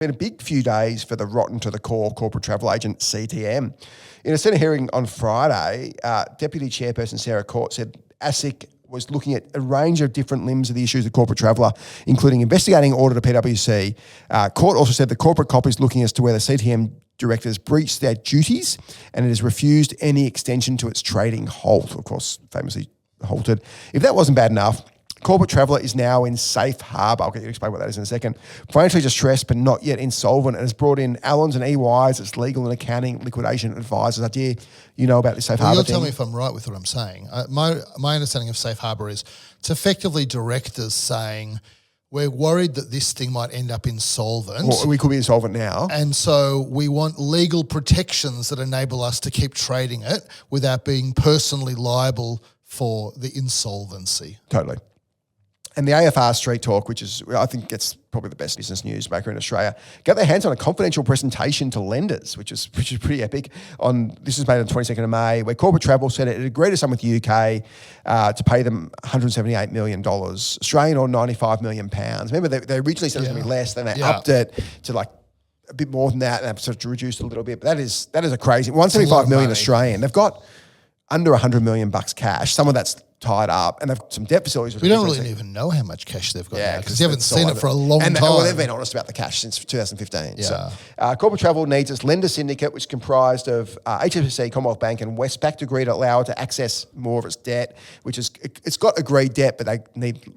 Been a big few days for the rotten to the core corporate travel agent CTM. In a Senate hearing on Friday, Deputy Chairperson Sarah Court said ASIC was looking at a range of different limbs of the issues of corporate traveller, including investigating audit of PwC. Court also said the corporate cop is looking as to whether CTM directors breached their duties and it has refused any extension to its trading halt, of course, famously halted. If that wasn't bad enough, Corporate Traveller is now in safe harbour. I'll get you to explain what that is in a second. Financially distressed but not yet insolvent, and has brought in Allens and EY as its legal and accounting liquidation advisors. Adir, you know about this safe harbour thing? You'll tell me if I'm right with what I'm saying. My understanding of safe harbour is it's effectively directors saying we're worried that this thing might end up insolvent. Well, we could be insolvent now. And so we want legal protections that enable us to keep trading it without being personally liable for the insolvency. Totally. And the AFR Street Talk, which is, I think, gets probably the best business newsmaker in Australia, got their hands on a confidential presentation to lenders, which is pretty epic. This was made on the 22nd of May, where Corporate Travel said it agreed to sign with the UK to pay them $178 million Australian or £95 million. Remember, they originally said it was going to be less, then they upped it to like a bit more than that, and they've sort of reduced it a little bit. But that is a crazy $175 million Australian. They've got under $100 million cash. Some of that's tied up, and they've got some debt facilities. We don't really even know how much cash they've got now because you haven't seen it for a long time. Well, they've been honest about the cash since 2015. Yeah. So, Corporate Travel needs its lender syndicate, which is comprised of HSBC, Commonwealth Bank, and Westpac to agree to allow it to access more of its debt, it's got agreed debt, but they need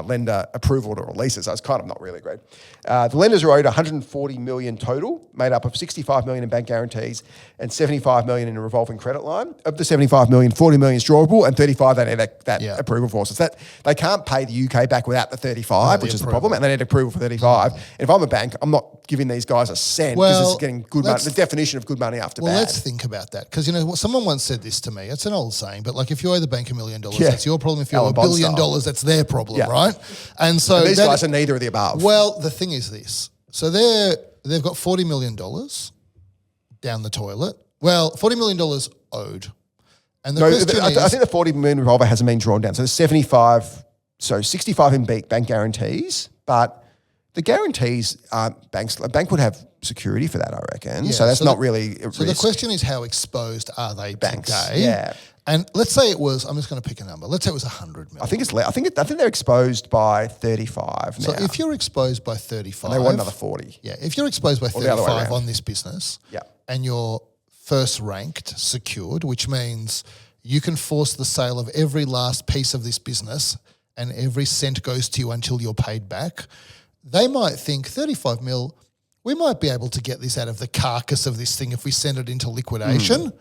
lender approval to release it, so it's kind of not really great. The lenders are owed $140 million total, made up of $65 million in bank guarantees and $75 million in a revolving credit line. Of the $75 million, $40 million is drawable, and $35 they need that approval for. So they can't pay the UK back without the $35, which is the problem, and they need approval for $35. And if I'm a bank, I'm not giving these guys a cent because this is getting good money. The definition of good money after bad. Well, let's think about that, because someone once said this to me. It's an old saying, but like if you owe the bank $1 million, that's your problem. If you owe $1 billion, that's their problem, right? And so these guys are neither of the above. Well, the thing is this. So they've got $40 million down the toilet. Well, $40 million owed. And the question is, I think the $40 million revolver hasn't been drawn down. So there's 65 in bank guarantees, but the guarantees aren't banks. A bank would have security for that, I reckon. Yeah, so that's not really a risk. So the question is, how exposed are they banks today? Yeah. And let's say it was, I'm just going to pick a number. Let's say it was 100 million. I think it's less. I think they're exposed by 35 now. So if you're exposed by 35. And they want another 40. Yeah. If you're exposed by 35 on this business and you're first ranked, secured, which means you can force the sale of every last piece of this business and every cent goes to you until you're paid back, they might think 35 mil, we might be able to get this out of the carcass of this thing if we send it into liquidation.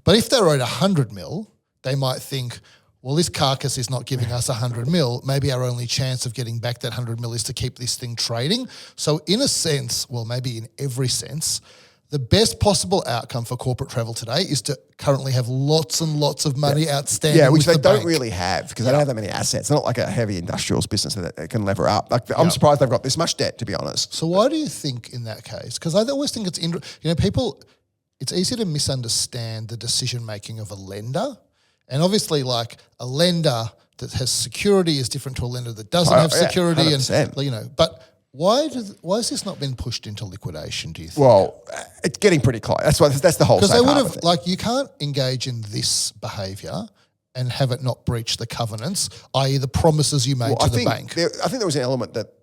But if they're owed 100 mil, they might think, well, this carcass is not giving us 100 mil. Maybe our only chance of getting back that 100 mil is to keep this thing trading. So in a sense, well, maybe in every sense, the best possible outcome for corporate travel today is to currently have lots and lots of money outstanding. Yeah, which they don't bank. really have because they don't have that many assets. It's not like a heavy industrials business that can lever up. I'm surprised they've got this much debt, to be honest. So why do you think in that case? Because I always think people, it's easy to misunderstand the decision-making of a lender. And obviously, like a lender that has security is different to a lender that doesn't have security. 100%. And but why has this not been pushed into liquidation, do you think? Well, it's getting pretty close. That's the whole thing. Because they would have, you can't engage in this behaviour and have it not breach the covenants, i.e. the promises you made to the bank. I think there was an element that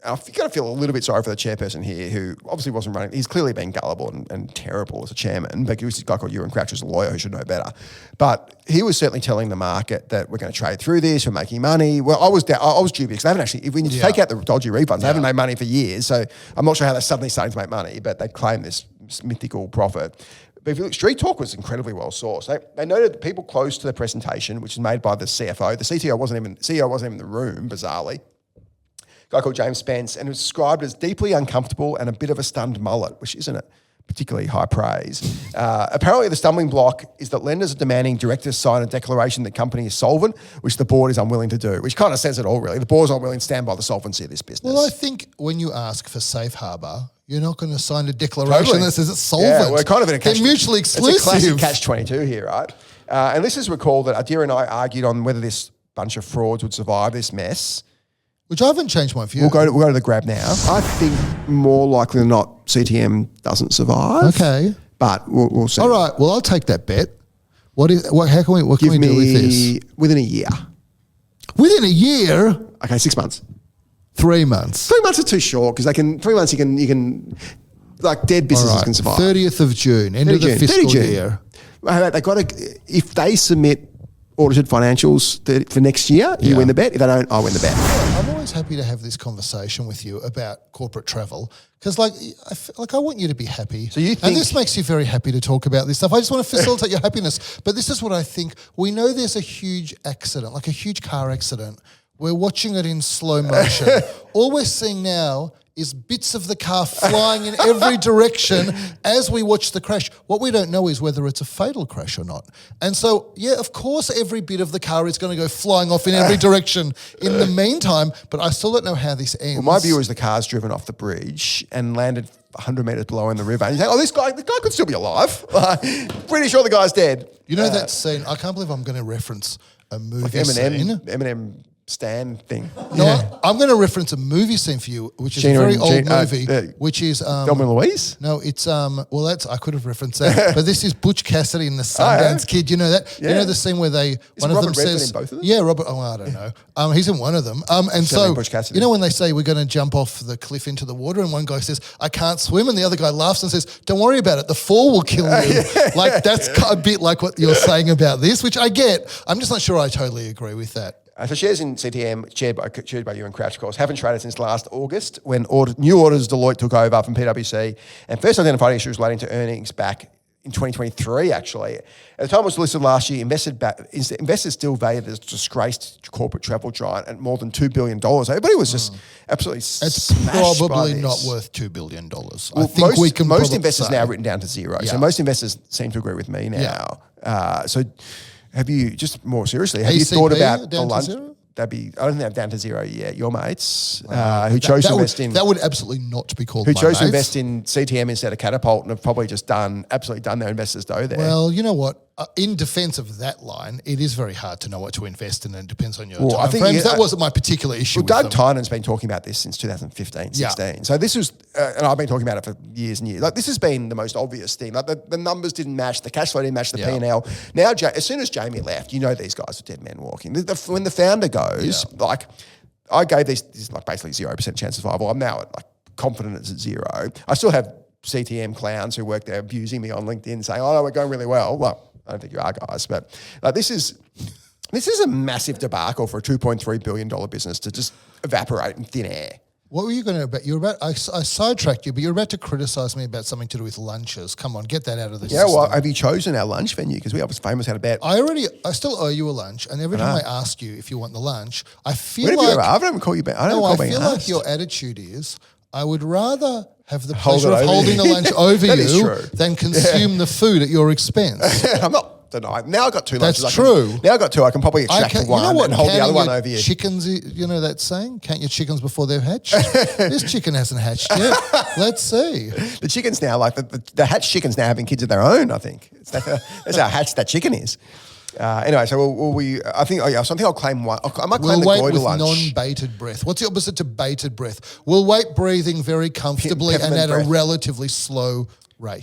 I've got to feel a little bit sorry for the chairperson here, who obviously wasn't running. He's clearly been gullible and terrible as a chairman, but he was a guy called Ewan Crouch, who's a lawyer who should know better. But he was certainly telling the market that we're going to trade through this, we're making money. Well, I was dubious because they haven't actually, if we take out the dodgy refunds, they haven't made money for years. So I'm not sure how they're suddenly starting to make money, but they claim this mythical profit. But if you look, Street Talk was incredibly well sourced. They noted that people close to the presentation, which was made by the CFO. The CEO wasn't even in the room, bizarrely. Guy called James Spence, and it was described as deeply uncomfortable and a bit of a stunned mullet, which isn't a particularly high praise. Apparently the stumbling block is that lenders are demanding directors sign a declaration that company is solvent, which the board is unwilling to do, which kind of says it all really. The board is unwilling to stand by the solvency of this business. Well, I think when you ask for safe harbour, you're not going to sign a declaration that says it's solvent. Yeah, we're kind of in a They're mutually exclusive. It's a classic catch-22 here, right? And this is recall that Adir and I argued on whether this bunch of frauds would survive this mess. Which I haven't changed my view. We'll go to the grab now. I think more likely than not, CTM doesn't survive. Okay. But we'll see. All right. Well, I'll take that bet. What can we do with this? Within a year. Within a year? Okay, 6 months. 3 months. 3 months is too short because 3 months you can like dead businesses can survive. 30th of June, end of the fiscal year. They got to, if they submit audited financials for next year, you win the bet. If they don't, I win the bet. I'm always happy to have this conversation with you about corporate travel because, I want you to be happy. So you think, and this makes you very happy to talk about this stuff. I just want to facilitate your happiness. But this is what I think. We know there's a huge accident, like a huge car accident. We're watching it in slow motion. All we're seeing now is bits of the car flying in every direction as we watch the crash. What we don't know is whether it's a fatal crash or not. And so, yeah, of course, every bit of the car is going to go flying off in every direction in the meantime, but I still don't know how this ends. Well, my view is the car's driven off the bridge and landed 100 metres below in the river. And you think, this guy could still be alive. Pretty sure the guy's dead. You know that scene? I can't believe I'm going to reference a movie like scene. Eminem Stan thing. No, I'm going to reference a movie scene for you, which is a very old movie, which is Thelma and Louise. No, it's I could have referenced that, but this is Butch Cassidy and the Sundance Kid. You know that? Yeah. You know the scene where one of them says, in both of them? Yeah, Robert. Oh, I don't know. He's in one of them. And so you know when they say we're going to jump off the cliff into the water, and one guy says, "I can't swim," and the other guy laughs and says, "Don't worry about it. The fall will kill you." Like that's a bit like what you're saying about this, which I get. I'm just not sure I totally agree with that. So shares in CTM, chaired by you and Crouch, of course, haven't traded since last August when new auditors Deloitte took over from PwC and first identified issues relating to earnings back in 2023, actually. At the time it was listed last year, investors still valued this disgraced corporate travel giant at more than $2 billion. Everybody was just absolutely smashed probably by this. not worth $2 billion. Well, I think most investors now written down to zero. Yeah. So most investors seem to agree with me now. Yeah. So have you, just more seriously, have ACP you thought about the lunch? I don't think they're down to zero yet. Your mates who chose to invest in... That would absolutely not be called who chose to invest in CTM instead of Catapult and have probably just absolutely done their investors dough there. Well, you know what? In defence of that line, it is very hard to know what to invest in and it depends on your time frames. That wasn't my particular issue with Doug Tynan's been talking about this since 2015, 16. Yeah. So this was, and I've been talking about it for years and years. Like this has been the most obvious thing. Like the numbers didn't match, the cash flow didn't match the P&L. Now, as soon as Jamie left, you know these guys are dead men walking. When the founder goes, like I gave these like basically 0% chance of survival. I'm now at like confident it's at zero. I still have CTM clowns who work there abusing me on LinkedIn saying, oh no, we're going really well. Well, I don't think you are, guys, but like this is a massive debacle for a $2.3 billion business to just evaporate in thin air. What were you going to bet? I sidetracked you, but you're about to criticise me about something to do with lunches. Come on, get that out of the system. Yeah, well, have you chosen our lunch venue? Because we obviously famous had a bet. I still owe you a lunch, and every time I ask you if you want the lunch, I feel I haven't called you back. I feel like your attitude is, I would rather have the pleasure of holding the lunch over you than consume the food at your expense. I'm not denying. Now I've got two lunches. That's true. Now I've got two. I can probably extract one and hold the other one over you. Chickens, you know that saying? Count your chickens before they're hatched? This chicken hasn't hatched yet. Let's see. The chickens now, like the hatched chickens now having kids of their own, I think. That's how hatched that chicken is. Anyway, so I think I'll claim one. I might claim the goiter lunch. Non-bated breath. What's the opposite to bated breath? We'll wait breathing very comfortably and at a relatively slow rate.